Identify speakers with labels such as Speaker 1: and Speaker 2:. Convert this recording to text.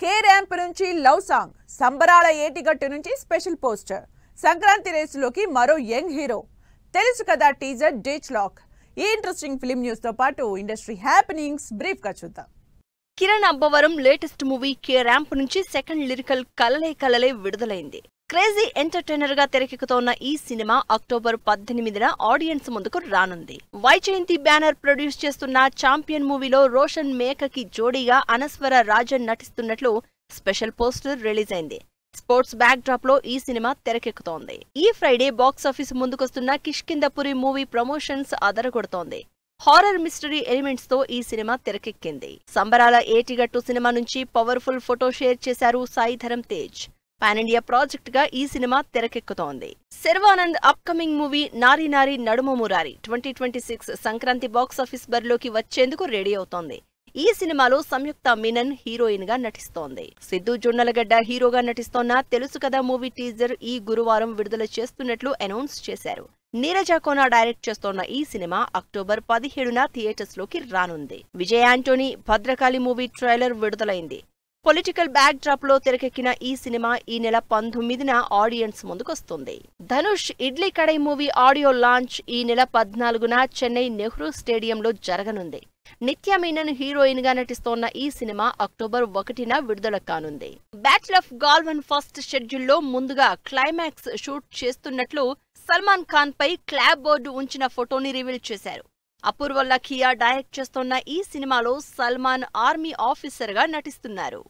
Speaker 1: K ramp నుంచి love song, సంబరాల ఏటిగట్టు నుంచి స్పెషల్ పోస్టర్, సంక్రాంతి రేసులోకి మరో యంగ్ హీరో. తెలుసు కదా టీజర్ డేట్ లాక్. ఈ ఇంట్రెస్టింగ్ ఫిల్మ్ న్యూస్ తో పాటు ఇండస్ట్రీ హ్యాపెనింగ్స్ బ్రీఫ్ గా చూద్దాం.
Speaker 2: Kiran Abbavaram latest movie K ramp నుంచి సెకండ్ లిరికల్ కలలే విడుదలైంది. క్రేజీ ఎంటర్టైనర్ గా తెరకెక్కుతోన్న ఈ సినిమా అక్టోబర్ 18న ఆడియన్స్ ముందుకు రానుంది. వైజయంతి బ్యానర్ ప్రొడ్యూస్ చేస్తున్న ఛాంపియన్ మూవీలో రోషన్ మేకకి జోడీగా అనస్వర రాజన్ నటిస్తున్నట్లు స్పెషల్ పోస్టర్ రిలీజ్ అయింది. స్పోర్ట్స్ బ్యాక్ డ్రాప్ లో ఈ సినిమా తెరకెక్కుతోంది. ఈ ఫ్రైడే బాక్సాఫీస్ ముందుకొస్తున్న కిష్కిందపురి మూవీ ప్రమోషన్స్ అదరగొడుతోంది. హారర్ మిస్టరీ ఎలిమెంట్స్ తో ఈ సినిమా తెరకెక్కింది. సంబరాల ఏటిగట్టు సినిమా నుంచి పవర్ఫుల్ ఫోటో షేర్ చేశారు Sai Dharam Tej. Pan India project గా ఈ సినిమా తెరకెక్కుతోంది. శర్వానంద్ అప్కమింగ్ మూవీ నారీ నారీ నడుమ మురారి 2026 సంక్రాంతి బాక్సాఫీస్ బరిలోకి వచ్చేందుకు రెడీ అవుతోంది. ఈ సినిమాలో సంయుక్త మీనన్ హీరోయిన్ గా నటిస్తోంది. సిద్ధు జొన్నలగడ్డ హీరోగా నటిస్తోన్న తెలుసు కదా మూవీ టీజర్ ఈ గురువారం విడుదల చేస్తున్నట్లు అనౌన్స్ చేశారు. నీరజ కోనా డైరెక్ట్ చేస్తోన్న ఈ సినిమా అక్టోబర్ 17న థియేటర్స్ లోకి రానుంది. విజయ్ యాంటోనీ భద్రకాళి మూవీ ట్రైలర్ విడుదలైంది. పొలిటికల్ బ్యాక్ డ్రాప్ లో తెరకెక్కిన ఈ సినిమా ఈ నెల 19న ఆడియన్స్ ముందుకొస్తుంది. Dhanush Idli Kadai movie audio launch ఈ నెల 14న చెన్నై నెహ్రూ స్టేడియంలో జరగనుంది. నిత్య మీనన్ హీరోయిన్ గా నటిస్తోన్న ఈ సినిమా అక్టోబర్ 1న విడుదల కానుంది. బ్యాటిల్ ఆఫ్ గాల్వన్ ఫస్ట్ షెడ్యూల్లో ముందుగా క్లైమాక్స్ షూట్ చేస్తున్నట్లు సల్మాన్ ఖాన్ పై క్లాబ్ బోర్డు ఉంచిన ఫోటోని రివీల్ చేశారు. అపూర్వ లఖియా డైరెక్ట్ చేస్తోన్న ఈ సినిమాలో సల్మాన్ ఆర్మీ ఆఫీసర్ గా నటిస్తున్నారు.